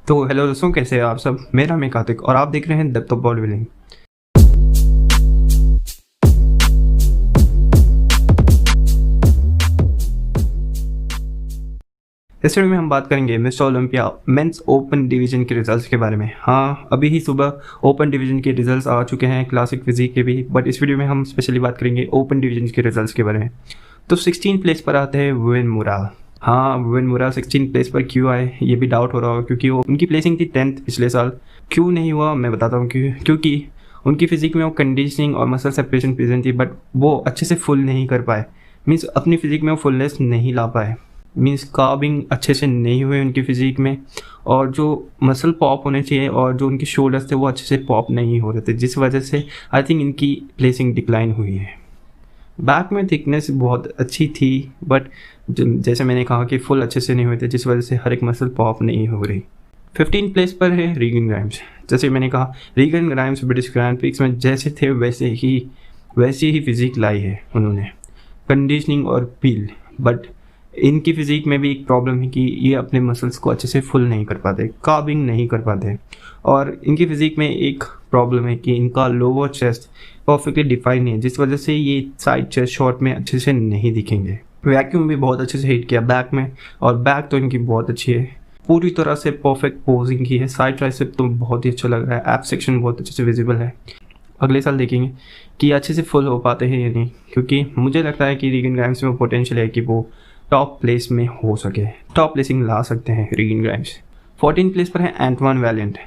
तो हेलो दोस्तों, कैसे हैं आप सब। मेरा नाम है कार्तिक और आप देख रहे हैं डेप्थ ऑफ बॉडी बिल्डिंग। इस वीडियो में हम बात करेंगे Mister Olympia men's open division के रिजल्ट्स के बारे में। हाँ, अभी ही सुबह ओपन डिवीजन के रिजल्ट्स आ चुके हैं, क्लासिक फिजिक के भी, बट इस वीडियो में हम स्पेशली बात करेंगे ओपन डिवीजन के रिजल्ट्स के बारे में। तो 16 प्लेस पर आते हैं वुवेन मुरा। हाँ, वुवेन मुरा 16 प्लेस पर क्यों आए ये भी डाउट हो रहा होगा, क्योंकि वो उनकी प्लेसिंग थी 10th पिछले साल। क्यों नहीं हुआ मैं बताता हूँ क्योंकि उनकी फिजिक में वो कंडीशनिंग और मसल सेपरेशन प्रेजेंट थी, बट वो अच्छे से फुल नहीं कर पाए। मीन्स अपनी फिजिक में वो फुलनेस नहीं ला पाए, मीन्स कार्विंग अच्छे से नहीं हुए उनकी फिजिक में, और जो मसल पॉप होने चाहिए और जो उनके शोल्डर्स थे वो अच्छे से पॉप नहीं हो रहे थे, जिस वजह से आई थिंक इनकी प्लेसिंग डिक्लाइन हुई है। बैक में थिकनेस बहुत अच्छी थी, बट जैसे मैंने कहा कि फुल अच्छे से नहीं हुए थे, जिस वजह से हर एक मसल पॉप नहीं हो रही। 15 प्लेस पर है रीगन ग्राइम्स। जैसे मैंने कहा, Regan Grimes British Grand Prix में जैसे थे वैसी ही फिजिक लाई है उन्होंने, कंडीशनिंग और पील। बट इनकी फिजिक में भी एक प्रॉब्लम है कि ये अपने मसल्स को अच्छे से फुल नहीं कर पाते, कार्विंग नहीं कर पाते, और इनकी फिजिक में एक प्रॉब्लम है कि इनका लोअर चेस्ट परफेक्टली डिफाइन है, जिस वजह से ये साइड चेस्ट शॉट में अच्छे से नहीं दिखेंगे। वैक्यूम भी बहुत अच्छे से हिट किया बैक में, और बैक तो इनकी बहुत अच्छी है, पूरी तरह से परफेक्ट पोजिंग की है। साइड ट्राइसेप तो बहुत ही अच्छा लग रहा है, एप सेक्शन बहुत अच्छे से विजिबल है। अगले साल देखेंगे कि अच्छे से फुल हो पाते हैं या नहीं, क्योंकि मुझे लगता है कि रीगन ग्राइम्स में पोटेंशियल है कि वो टॉप प्लेस में हो सके, टॉप प्लेसिंग ला सकते हैं रीगन ग्राइम्स। 14 प्लेस पर है एंटवान वैलिएंट।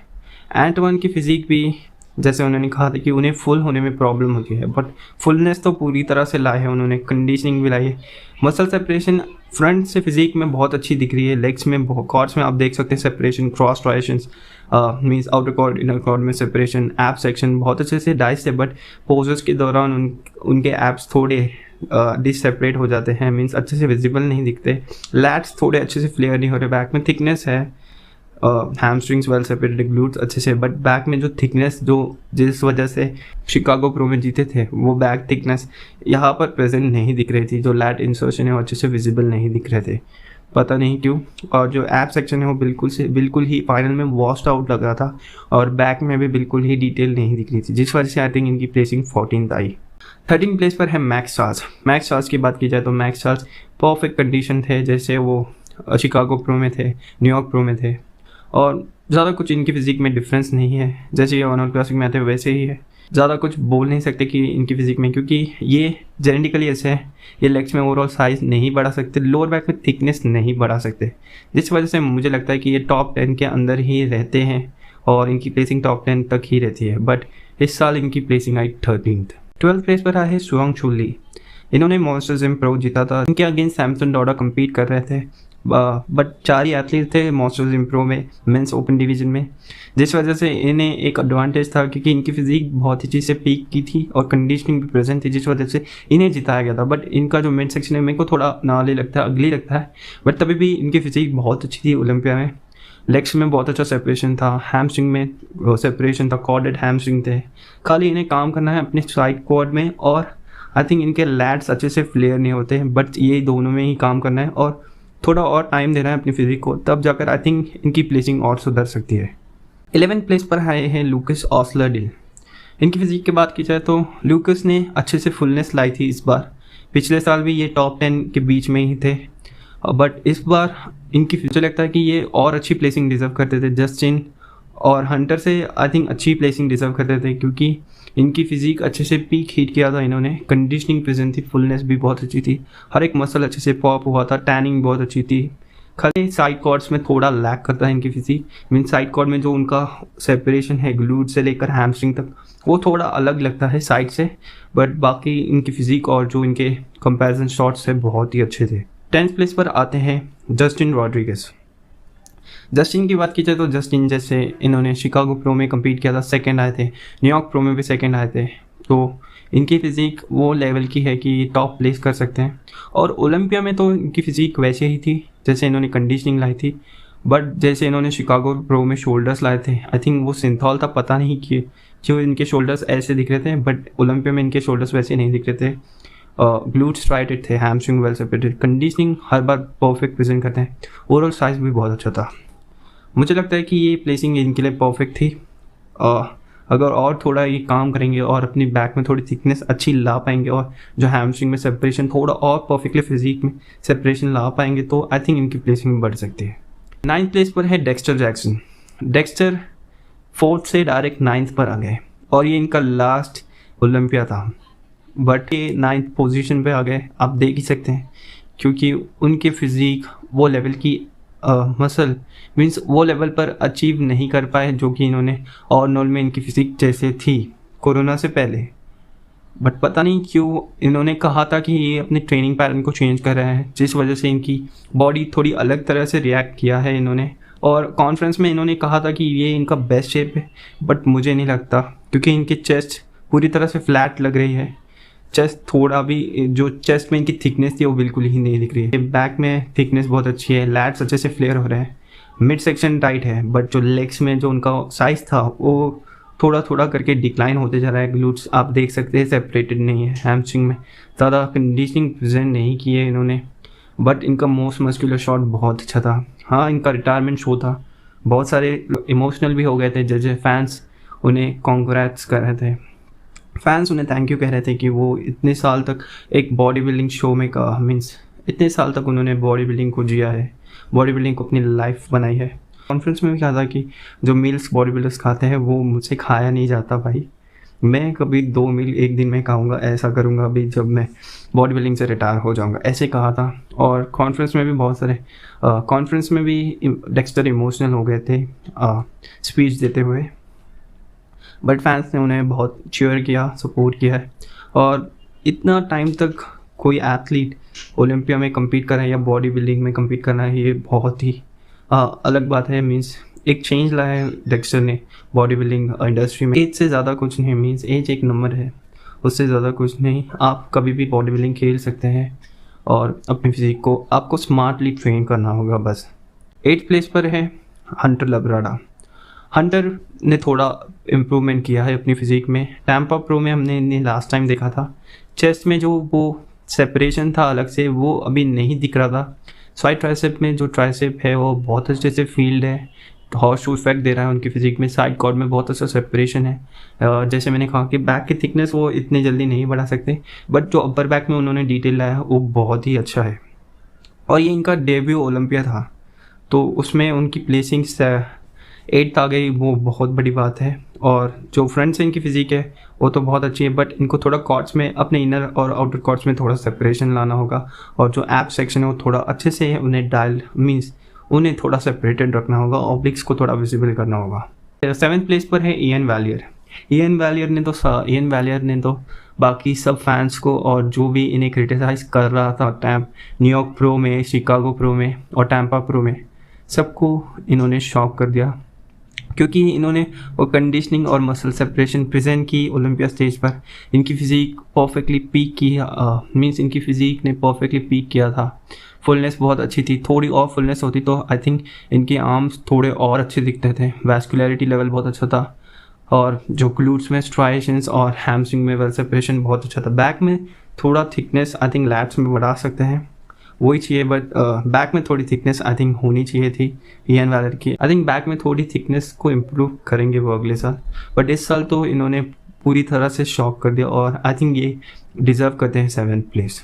एंटवान की फिजिक भी जैसे उन्होंने कहा था कि उन्हें फुल होने में प्रॉब्लम होती है, बट फुलनेस तो पूरी तरह से लाई है उन्होंने, कंडीशनिंग भी लाई है। मसल सेपरेशन फ्रंट से फिजिक में बहुत अच्छी दिख रही है, लेग्स में कॉर्ड्स में आप देख सकते हैं सेपरेशन, क्रॉस ट्राइशंस means outer cord inner cord में सेपरेशन, ऐप सेक्शन बहुत अच्छे से डाइस है, बट पोजेस के दौरान उनके एप्स थोड़े डिससेपरेट हो जाते हैं, मीन्स अच्छे से विजिबल नहीं दिखते। लैट्स थोड़े अच्छे से फ्लेयर नहीं हो रहे, बैक में थिकनेस है, हैमस्ट्रिंग्स वेल सेपरेटेड, ग्लूट्स अच्छे से, बट बैक में जो थिकनेस जो जिस वजह से शिकागो प्रो में जीते थे, वो बैक थिकनेस यहाँ पर प्रेजेंट नहीं दिख रही थी। जो लैट इंसर्शन है वो अच्छे से विजिबल नहीं दिख रहे थे, पता नहीं क्यों। और जो ऐप सेक्शन है वो बिल्कुल ही फाइनल में वॉश्ड आउट लग रहा था, और बैक में भी बिल्कुल ही डिटेल नहीं दिख रही थी, जिस वजह से आई थिंक इनकी प्लेसिंग 14th आई। 13 प्लेस पर है मैक्स चार्ल्स। मैक्स चार्ल्स की बात की जाए तो मैक्स चार्ल्स परफेक्ट कंडीशन थे, जैसे वो शिकागो प्रो में थे, न्यूयॉर्क प्रो में थे, और ज़्यादा कुछ इनकी फिजिक में डिफरेंस नहीं है, जैसे ये ऑनर क्लासिक में आते वैसे ही है। ज़्यादा कुछ बोल नहीं सकते कि इनकी फिजिक में, क्योंकि ये जेनेटिकली ऐसे है, ये लेग्स में ओवरऑल साइज नहीं बढ़ा सकते, लोअर बैक में थिकनेस नहीं बढ़ा सकते, जिस वजह से मुझे लगता है कि ये टॉप 10 के अंदर ही रहते हैं और इनकी प्लेसिंग टॉप 10 तक ही रहती है। बट इस साल इनकी प्लेसिंग आई 13th। 12th प्लेस पर आए सुआंग चू ली। इन्होंने मॉन्स्टर्स जिम प्रो जीता था, इनके अगेंस्ट सैमसन डॉडा कम्पीट कर रहे थे, बट 4 ही एथलीट थे मॉन्स्टर्स जिम प्रो में मेंस ओपन डिवीजन में, जिस वजह से इन्हें एक एडवांटेज था, क्योंकि इनकी फिजिक बहुत ही चीज़ से पीक की थी और कंडीशनिंग भी प्रेजेंट थी, जिस वजह से इन्हें जिताया गया था। बट इनका जो मिड सेक्शन है मेरे को थोड़ा नाले लगता है, अगली लगता है, बट तभी भी इनकी फिजिक बहुत अच्छी थी ओलंपिया में। लेग्स में बहुत अच्छा सेपरेशन था, हैमस्ट्रिंग में सेपरेशन था, कॉर्डेड हैमस्ट्रिंग थे। खाली इन्हें काम करना है अपने साइड क्वाड में, और आई थिंक इनके लैट्स अच्छे से फ्लेयर नहीं होते हैं, बट ये दोनों में ही काम करना है और थोड़ा और टाइम देना है अपनी फिजिक को, तब जाकर आई थिंक इनकी प्लेसिंग और सुधर सकती है। 11th प्लेस पर आए हैं लूकस ऑस्लरडिल। इनकी फिजिक की बात की जाए तो लूकस ने अच्छे से फुलनेस लाई थी इस बार, पिछले साल भी ये टॉप 10 के बीच में ही थे, बट इस बार इनकी मुझे लगता है कि ये और अच्छी प्लेसिंग डिजर्व करते थे, जस्टिन और हंटर से आई थिंक अच्छी प्लेसिंग डिजर्व करते थे, क्योंकि इनकी फिजिक अच्छे से पीक हिट किया था इन्होंने, कंडीशनिंग प्रेजेंट थी, फुलनेस भी बहुत अच्छी थी, हर एक मसल अच्छे से पॉप हुआ था, टैनिंग बहुत अच्छी थी। खाली साइड कॉर्ड्स में थोड़ा लैक करता है इनकी फिजिक, मीन साइड कॉर्ड में जो उनका सेपरेशन है ग्लूट से लेकर हैमस्ट्रिंग तक वो थोड़ा अलग लगता है साइड से, बट बाकी इनकी फिजिक और जो इनके कंपैरिजन शॉट्स है बहुत ही अच्छे थे। 10th प्लेस पर आते हैं जस्टिन रॉड्रिगेज। जस्टिन की बात की जाए तो जस्टिन जैसे इन्होंने शिकागो प्रो में कम्पीट किया था, सेकंड आए थे, न्यूयॉर्क प्रो में भी सेकंड आए थे, तो इनकी फिजिक वो लेवल की है कि टॉप प्लेस कर सकते हैं। और ओलंपिया में तो इनकी फिजिक वैसे ही थी जैसे इन्होंने कंडीशनिंग लाई थी, बट जैसे इन्होंने शिकागो प्रो में शोल्डर्स लाए थे, आई थिंक वो सिंथॉल था, पता नहीं कि क्यों इनके शोल्डर्स ऐसे दिख रहे थे, बट ओलंपिया में इनके शोल्डर्स वैसे नहीं दिख रहे थे। ग्लूट्स स्ट्राइटेड थे, हैमस्ट्रिंग वेल सेपरेटेड, कंडीशनिंग हर बार परफेक्ट प्रेजेंट करते हैं, ओवरऑल साइज भी बहुत अच्छा था। मुझे लगता है कि ये प्लेसिंग इनके लिए परफेक्ट थी। अगर और थोड़ा ये काम करेंगे और अपनी बैक में थोड़ी थिकनेस अच्छी ला पाएंगे और जो हैमस्ट्रिंग में सेपरेशन थोड़ा और परफेक्टली फिजिक में सेपरेशन ला पाएंगे तो आई थिंक इनकी प्लेसिंग बढ़ सकती है। 9th प्लेस पर है डेक्स्टर जैक्सन। डेक्स्टर 4th से डायरेक्ट 9th पर आ गए और ये इनका लास्ट ओलंपिया था, बट ये 9th पोजीशन पे आ गए। आप देख ही सकते हैं क्योंकि उनके फिजिक वो लेवल की मसल मीन्स वो लेवल पर अचीव नहीं कर पाए जो कि इन्होंने आर्नोल्ड में इनकी फिजिक जैसे थी कोरोना से पहले। बट पता नहीं क्यों इन्होंने कहा था कि ये अपने ट्रेनिंग पैटर्न को चेंज कर रहे हैं, जिस वजह से इनकी बॉडी थोड़ी अलग तरह से रिएक्ट किया है इन्होंने। और कॉन्फ्रेंस में इन्होंने कहा था कि ये इनका बेस्ट शेप है, बट मुझे नहीं लगता क्योंकि इनकी चेस्ट पूरी तरह से फ्लैट लग रही है। चेस्ट थोड़ा भी जो चेस्ट में इनकी थिकनेस थी वो बिल्कुल ही नहीं दिख रही है। बैक में थिकनेस बहुत अच्छी है, लैट्स अच्छे से फ्लेयर हो रहे हैं, मिड सेक्शन टाइट है, बट जो लेग्स में जो उनका साइज़ था वो थोड़ा थोड़ा करके डिक्लाइन होते जा रहा है। ग्लूट्स आप देख सकते हैं सेपरेटेड नहीं है। हैमस्ट्रिंग में ज़्यादा कंडीशनिंग प्रेजेंट नहीं की है इन्होंने, बट इनका मोस्ट मस्कुलर शॉट बहुत अच्छा था। हाँ, इनका रिटायरमेंट शो था, बहुत सारे इमोशनल भी हो गए थे जैसे फैंस उन्हें कॉन्ग्रेट्स कर रहे थे, फैंस उन्हें थैंक यू कह रहे थे कि वो इतने साल तक एक बॉडी बिल्डिंग शो में का मीन्स इतने साल तक उन्होंने बॉडी बिल्डिंग को जिया है, बॉडी बिल्डिंग को अपनी लाइफ बनाई है। कॉन्फ्रेंस में भी कहा था कि जो मील्स बॉडी बिल्डर्स खाते हैं वो मुझसे खाया नहीं जाता भाई, मैं कभी 2 मील एक दिन में खाऊंगा, ऐसा करूंगा अभी जब मैं बॉडी बिल्डिंग से रिटायर हो जाऊंगा, ऐसे कहा था। और कॉन्फ्रेंस में भी बहुत सारे कॉन्फ्रेंस में भी डेक्स्टर इमोशनल हो गए थे स्पीच देते हुए, बट फैंस ने उन्हें बहुत चीयर किया, सपोर्ट किया है। और इतना टाइम तक कोई एथलीट ओलंपिया में कम्पीट कर रहा है या बॉडी बिल्डिंग में कम्पीट करना है, ये बहुत ही अलग बात है। मीन्स एक चेंज लाया है डेक्स्टर ने बॉडी बिल्डिंग इंडस्ट्री में। एज से ज़्यादा कुछ नहीं, मीन्स एज एक नंबर है, उससे ज़्यादा कुछ नहीं। आप कभी भी बॉडी बिल्डिंग खेल सकते हैं और अपनी फिजिक को आपको स्मार्टली ट्रेन करना होगा बस। 8th प्लेस पर है हंटर लब्राडा। हंटर ने थोड़ा इम्प्रूवमेंट किया है अपनी फिजिक में। टैम्पा प्रो में हमने लास्ट टाइम देखा था, चेस्ट में जो वो सेपरेशन था अलग से वो अभी नहीं दिख रहा था। साइड ट्राइसेप में जो ट्राइसेप है वो बहुत अच्छे से फील्ड है, हॉर्स शू इफेक्ट दे रहा है उनकी फिजिक में। साइड कॉर्ड में बहुत अच्छा सेपरेशन है। जैसे मैंने कहा कि बैक की थिकनेस वो इतनी जल्दी नहीं बढ़ा सकते, बट जो अपर बैक में उन्होंने डिटेल लाया वो बहुत ही अच्छा है। और ये इनका डेब्यू ओलंपिया था तो उसमें उनकी प्लेसिंग 8th आ गई, वो बहुत बड़ी बात है। और जो फ्रंट से इनकी फिजिक है वो तो बहुत अच्छी है, बट इनको थोड़ा कॉर्ड्स में अपने इनर और आउटर कॉर्ड्स में थोड़ा सेपरेशन लाना होगा। और जो ऐप सेक्शन है वो थोड़ा अच्छे से उन्हें डायल मीन्स उन्हें थोड़ा सेपरेटेड रखना होगा, ऑब्लिक्स को थोड़ा विजिबल करना होगा। 7th प्लेस पर है इयन वैलियर। इयन वैलियर ने तो बाकी सब फैंस को और जो भी इन्हें क्रिटिसाइज कर रहा था न्यूयॉर्क प्रो में, शिकागो प्रो में और टैम्पा प्रो में, सबको इन्होंने शॉक कर दिया क्योंकि इन्होंने वो कंडीशनिंग और मसल सेपरेशन प्रेजेंट की ओलंपिया स्टेज पर। इनकी फिजिक परफेक्टली पीक की, मीन्स इनकी फिजिक ने परफेक्टली पीक किया था। फुलनेस बहुत अच्छी थी, थोड़ी और फुलनेस होती तो आई थिंक इनके आर्म्स थोड़े और अच्छे दिखते थे। वैस्कुलरिटी लेवल बहुत अच्छा था और जो ग्लूट्स में स्ट्राइशंस और हैमस्ट्रिंग में वेल सेपरेशन बहुत अच्छा था। बैक में थोड़ा थिकनेस आई थिंक लैट्स में बढ़ा सकते हैं, वही चाहिए, बट बैक में थोड़ी थिकनेस आई थिंक होनी चाहिए थी इयन वैलियर की। आई थिंक बैक में थोड़ी थिकनेस को इम्प्रूव करेंगे वो अगले साल, बट इस साल तो इन्होंने पूरी तरह से शॉक कर दिया और आई थिंक ये डिज़र्व करते हैं 7th प्लेस।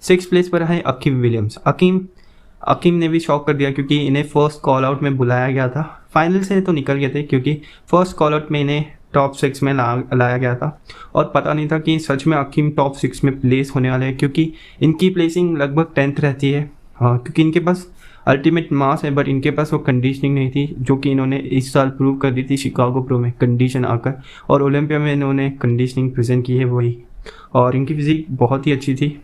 6th प्लेस पर है अकीम विलियम्स। अकीम ने भी शॉक कर दिया क्योंकि इन्हें फर्स्ट कॉल आउट में बुलाया गया था। फाइनल से तो निकल गए थे क्योंकि फर्स्ट कॉल आउट में इन्हें टॉप 6 में लाया गया था और पता नहीं था कि सच में अकीम टॉप 6 में प्लेस होने वाले हैं क्योंकि इनकी प्लेसिंग लगभग 10th रहती है। हाँ, क्योंकि इनके पास अल्टीमेट मास है बट इनके पास वो कंडीशनिंग नहीं थी जो कि इन्होंने इस साल प्रूव कर दी थी शिकागो प्रो में कंडीशन आकर, और ओलंपिया में इन्होंने कंडीशनिंग प्रेजेंट की है वही। और इनकी फिजिक बहुत ही अच्छी थी,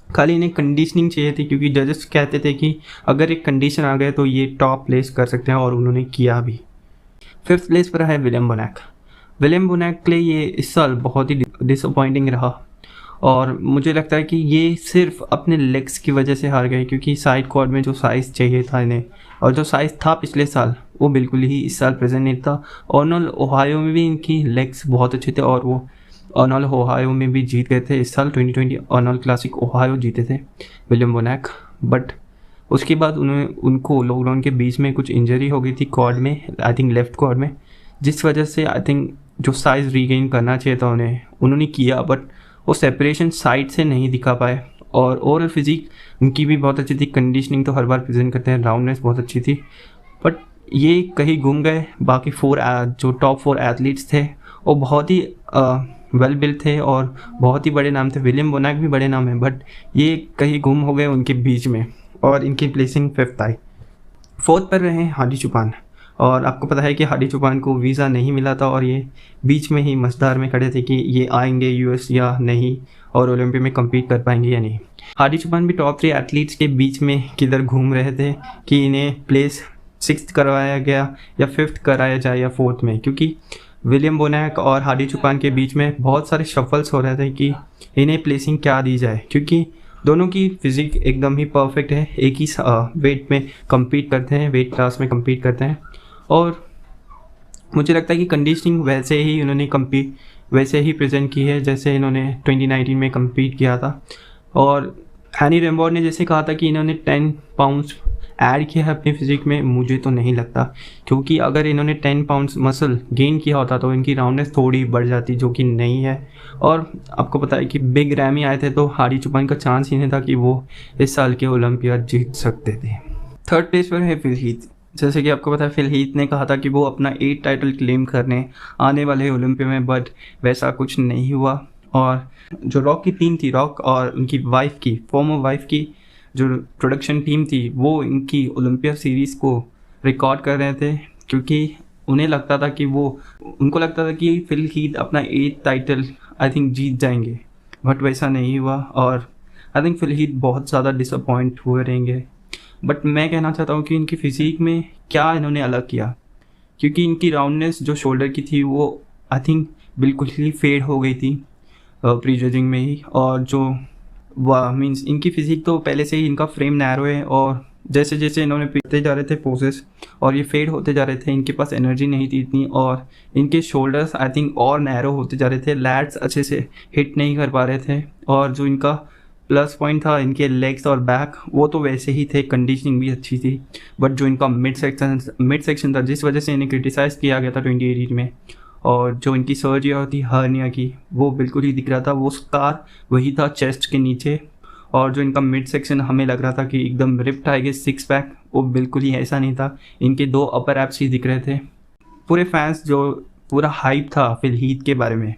खाली इन्हें कंडीशनिंग चाहिए थी क्योंकि जजेस कहते थे कि अगर एक कंडीशन आ गए तो ये टॉप प्लेस कर सकते हैं और उन्होंने किया भी। 5th प्लेस पर है विलियम बोनैक के लिए ये इस साल बहुत ही डिसअपॉइंटिंग रहा और मुझे लगता है कि ये सिर्फ अपने लेग्स की वजह से हार गए क्योंकि साइड क्वाड में जो साइज़ चाहिए था इन्हें और जो साइज़ था पिछले साल वो बिल्कुल ही इस साल प्रेजेंट नहीं था। ऑर्नोल्ड ओहायो में भी इनकी लेग्स बहुत अच्छे थे और वो ऑर्नोल्ड ओहायो में भी जीत गए थे इस साल 2020 ऑर्नोल्ड क्लासिक ओहायो जीते थे विलियम बोनैक, बट उसके बाद उनको लॉकडाउन के बीच में कुछ इंजरी हो गई थी क्वाड में, आई थिंक लेफ्ट क्वाड में, जिस वजह से आई थिंक जो साइज़ रीगेन करना चाहिए था उन्होंने किया, बट वो सेपरेशन साइड से नहीं दिखा पाए। और ओवरऑल फिजिक उनकी भी बहुत अच्छी थी, कंडीशनिंग तो हर बार प्रेजेंट करते हैं, राउंडनेस बहुत अच्छी थी, बट ये कहीं घूम गए। बाकी जो टॉप 4 एथलीट्स थे वो बहुत ही वेल बिल्ड थे और बहुत ही बड़े नाम थे। विलियम बोनाक भी बड़े नाम है, बट ये कहीं गुम हो गए उनके बीच में और इनकी प्लेसिंग 5th आई। 4th पर रहे हादी चुपान, और आपको पता है कि हादी चुपान को वीज़ा नहीं मिला था और ये बीच में ही मझधार में खड़े थे कि ये आएंगे यूएस या नहीं और ओलंपिक में कम्पीट कर पाएंगे या नहीं। हादी चुपान भी टॉप 3 एथलीट्स के बीच में किधर घूम रहे थे कि इन्हें प्लेस 6th करवाया गया या 5th कराया जाए या 4th में, क्योंकि विलियम बोनाक और हादी चुपान के बीच में बहुत सारे शफल्स हो रहे थे कि इन्हें प्लेसिंग क्या दी जाए, क्योंकि दोनों की फिजिक एकदम ही परफेक्ट है, एक ही वेट में कम्पीट करते हैं, वेट क्लास में कम्पीट करते हैं। और मुझे लगता है कि कंडीशनिंग वैसे ही प्रेजेंट की है जैसे इन्होंने 2019 में कम्पीट किया था। और हैनी रेम्बॉर्ड ने जैसे कहा था कि इन्होंने 10 पाउंड्स ऐड किया है अपनी फिजिक में, मुझे तो नहीं लगता, क्योंकि अगर इन्होंने 10 पाउंड्स मसल गेन किया होता तो इनकी राउंडनेस थोड़ी बढ़ जाती, जो कि नहीं है। और आपको पता है कि बिग रैमी आए थे तो हादी चुपान का चांस ही नहीं था कि वो इस साल के ओलंपियाड जीत सकते थे। 3rd प्लेस पर है फिल हीथ। जैसे कि आपको पता है फिल हीथ ने कहा था कि वो अपना 8 टाइटल क्लेम करने आने वाले ओलंपिया में, बट वैसा कुछ नहीं हुआ। और जो रॉक की टीम थी, रॉक और उनकी फॉर्मर वाइफ की जो प्रोडक्शन टीम थी, वो इनकी ओलंपिया सीरीज़ को रिकॉर्ड कर रहे थे, क्योंकि उनको लगता था कि फिल हीथ अपना 8th टाइटल आई थिंक जीत जाएंगे, बट वैसा नहीं हुआ। और आई थिंक फिल हीथ बहुत ज़्यादा डिसअपॉइंट हुए रहेंगे। बट मैं कहना चाहता हूँ कि इनकी फिजिक में क्या इन्होंने अलग किया, क्योंकि इनकी राउंडनेस जो शोल्डर की थी वो आई थिंक बिल्कुल ही फेड हो गई थी प्री जजिंग में ही। और जो मीन्स इनकी फिजिक तो पहले से ही इनका फ्रेम नैरो है, और जैसे जैसे इन्होंने पीते जा रहे थे पोसेस और ये फेड होते जा रहे थे, इनके पास एनर्जी नहीं थी इतनी, और इनके शोल्डर्स आई थिंक और नैरो होते जा रहे थे, लैट्स अच्छे से हिट नहीं कर पा रहे थे। और जो इनका प्लस पॉइंट था इनके लेग्स और बैक, वो तो वैसे ही थे, कंडीशनिंग भी अच्छी थी, बट जो इनका मिड सेक्शन था, जिस वजह से इन्हें क्रिटिसाइज़ किया गया था 2018 में, और जो इनकी सर्जरी होती हर्निया की, वो बिल्कुल ही दिख रहा था, वो स्कार वही था चेस्ट के नीचे। और जो इनका मिड सेक्शन हमें लग रहा था कि एकदम रिप्ट आएगा 6 पैक, वो बिल्कुल ही ऐसा नहीं था, इनके 2 अपर एप्स ही दिख रहे थे। पूरे फैंस जो पूरा हाइप था फिल हीथ के बारे में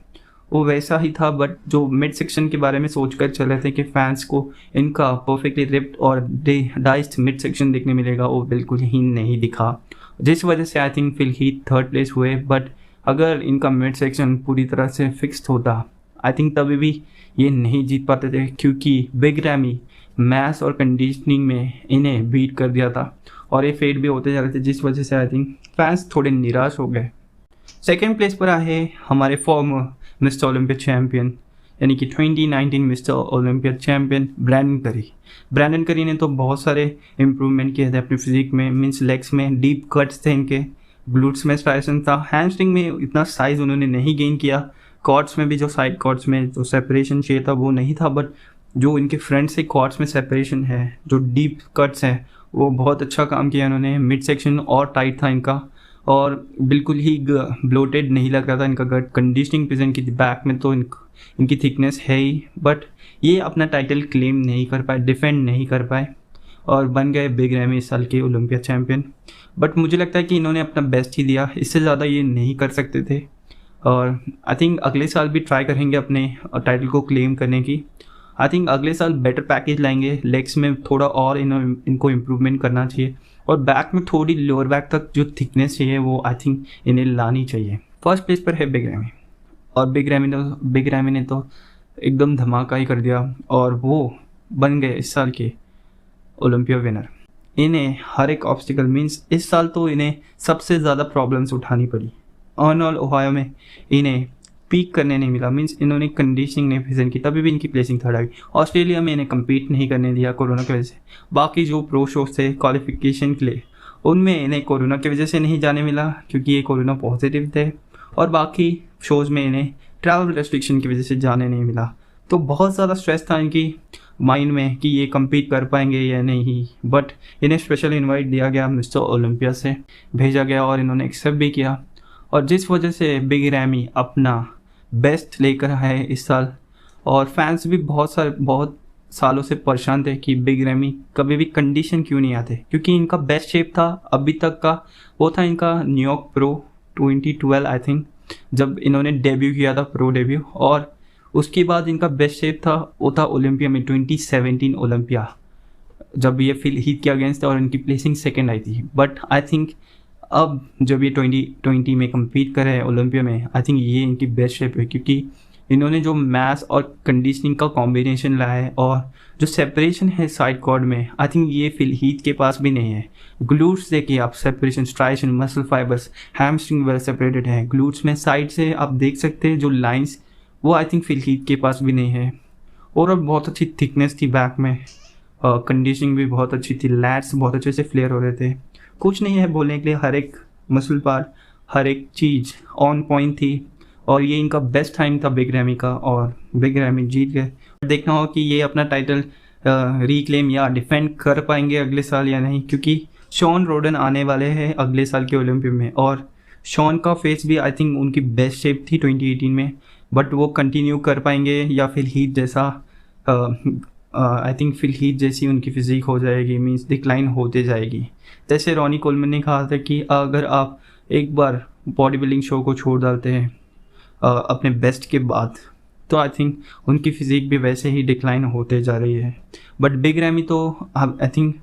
वो वैसा ही था, बट जो मिड सेक्शन के बारे में सोचकर चल रहे थे कि फैंस को इनका परफेक्टली रिप्ट और डाइस्ड मिड सेक्शन देखने मिलेगा, वो बिल्कुल ही नहीं दिखा, जिस वजह से I think Phil Heath 3rd place हुए। बट अगर इनका मिड सेक्शन पूरी तरह से फिक्स्ड होता, आई थिंक तभी भी ये नहीं जीत पाते थे, क्योंकि बिग रैमी मैथ्स और कंडीशनिंग में इन्हें बीट कर दिया था और ये फेड भी होते जा रहे थे, जिस वजह से आई थिंक फैंस थोड़े निराश हो गए। 2nd प्लेस पर आए हमारे फॉर्मर मिस्टर ओलंपिया चैम्पियन, यानी कि 2019 मिस्टर ओलंपिया चैम्पियन ब्रैंडन करी ने तो बहुत सारे इम्प्रूवमेंट किए थे अपनी फिजिक में, मीन्स लेग्स में डीप कट्स थे इनके, ग्लूट्स में स्ट्राइसन था, हैमस्ट्रिंग में इतना साइज उन्होंने नहीं गेन किया, कॉर्ड्स में भी जो साइड कॉर्ड्स में जो सेपरेशन चाहिए था वो नहीं था, बट जो इनके फ्रंट से कॉर्ड्स में सेपरेशन है, जो डीप कट्स हैं, वो बहुत अच्छा काम किया उन्होंने। मिड सेक्शन और टाइट था इनका और बिल्कुल ही ब्लोटेड नहीं लग रहा था इनका गट। कंडीशनिंग प्रेजेंट की बैक में तो इनकी थिकनेस है ही, बट ये अपना टाइटल क्लेम नहीं कर पाए, डिफेंड नहीं कर पाए और बन गए बिग रैमी इस साल के ओलंपिया चैम्पियन। बट मुझे लगता है कि इन्होंने अपना बेस्ट ही दिया, इससे ज़्यादा ये नहीं कर सकते थे और आई थिंक अगले साल भी ट्राई करेंगे अपने टाइटल को क्लेम करने की। आई थिंक अगले साल बेटर पैकेज लाएंगे, लेग्स में थोड़ा और इनको इम्प्रूवमेंट करना चाहिए और बैक में थोड़ी लोअर बैक तक जो थिकनेस चाहिए वो आई थिंक इन्हें लानी चाहिए। 1st प्लेस पर है बिग रैमी और बिग रैमी ने तो एकदम धमाका ही कर दिया और वो बन गए इस साल के ओलंपिया विनर। इन्हें हर एक ऑब्स्टिकल मीन्स इस साल तो इन्हें सबसे ज़्यादा प्रॉब्लम्स उठानी पड़ी। अर्नोल्ड ओहायो में इन्हें पीक करने नहीं मिला, मीन्स इन्होंने कंडीशनिंग नहीं प्रेजेंट की, तभी भी इनकी प्लेसिंग 3rd आई। ऑस्ट्रेलिया में इन्हें कम्पीट नहीं करने दिया कोरोना की वजह से। बाकी जो प्रो शोज थे क्वालिफिकेशन के लिए उनमें इन्हें कोरोना की वजह से नहीं जाने मिला क्योंकि ये कोरोना पॉजिटिव थे और बाकी शोज़ में इन्हें ट्रैवल रेस्ट्रिक्शन की वजह से जाने नहीं मिला। तो बहुत ज़्यादा स्ट्रेस था इनकी माइंड में कि ये compete कर पाएंगे या नहीं, बट इन्हें स्पेशल इनवाइट दिया गया, मिस्टर ओलंपिया से भेजा गया और इन्होंने एक्सेप्ट भी किया। और जिस वजह से बिग रैमी अपना बेस्ट लेकर आए इस साल, और फैंस भी बहुत सालों से परेशान थे कि बिग रैमी कभी भी कंडीशन क्यों नहीं आते, क्योंकि इनका बेस्ट शेप था अभी तक का वो था इनका न्यूयॉर्क प्रो 2012 आई थिंक, जब इन्होंने डेब्यू किया था, प्रो डेब्यू। और उसके बाद इनका बेस्ट शेप था वो था ओलंपिया में 2017 ओलंपिया, जब ये फिल हीथ के अगेंस्ट था और इनकी प्लेसिंग सेकंड आई थी। बट आई थिंक अब जब ये 2020 में कम्पीट कर रहे हैं ओलंपिया में, आई थिंक ये इनकी बेस्ट शेप है, क्योंकि इन्होंने जो मैथ्स और कंडीशनिंग का कॉम्बिनेशन लाया है और जो सेपरेशन है साइड कॉर्ड में, आई थिंक ये फिल हीथ के पास भी नहीं है। ग्लूट्स देखिए आप, separation, striation, muscle fibres, hamstring well separated है। ग्लूट्स में साइड से आप देख सकते हैं जो लाइंस, वो आई थिंक फिल हीथ के पास भी नहीं है। और अब बहुत अच्छी थिकनेस थी बैक में, कंडीशनिंग भी बहुत अच्छी थी, लैट्स बहुत अच्छे से फ्लेयर हो रहे थे। कुछ नहीं है बोलने के लिए, हर एक मसल पार्ट, हर एक चीज़ ऑन पॉइंट थी। और ये इनका बेस्ट टाइम था बिग रैमी का, और बिग रैमी जीत गए। देखना हो कि ये अपना टाइटल रिक्लेम या डिफेंड कर पाएंगे अगले साल या नहीं, क्योंकि शॉन रोडन आने वाले हैं अगले साल के ओलंपिक में। और शॉन का फेस भी आई थिंक उनकी बेस्ट शेप थी 2018 में, बट वो कंटिन्यू कर पाएंगे या फिर हीथ जैसा, आई थिंक फिल हीथ जैसी उनकी फिजिक हो जाएगी, मीन्स डिक्लाइन होते जाएगी। जैसे रॉनी कोलमन ने कहा था कि अगर आप एक बार बॉडी बिल्डिंग शो को छोड़ डालते हैं अपने बेस्ट के बाद, तो आई थिंक उनकी फिजिक भी वैसे ही डिक्लाइन होते जा रही है। बट बिग रैमी तो आई थिंक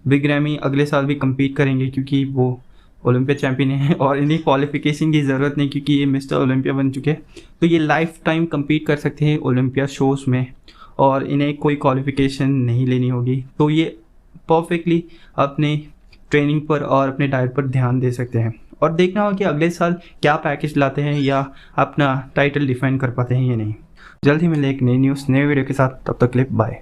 बिग रैमी अगले साल भी कम्पीट करेंगे, क्योंकि वो ओलंपिया चैम्पियन है और इन्हें क्वालिफिकेशन की ज़रूरत नहीं, क्योंकि ये मिस्टर ओलंपिया बन चुके हैं। तो ये लाइफ टाइम कम्पीट कर सकते हैं ओलंपिया शोज़ में, और इन्हें कोई क्वालिफिकेशन नहीं लेनी होगी। तो ये परफेक्टली अपने ट्रेनिंग पर और अपने डाइट पर ध्यान दे सकते हैं। और देखना होगा कि अगले साल क्या पैकेज लाते हैं या अपना टाइटल डिफाइन कर पाते हैं या नहीं। जल्द ही मिलें एक नई न्यूज़, नए वीडियो के साथ। तब तक के लिए बाय।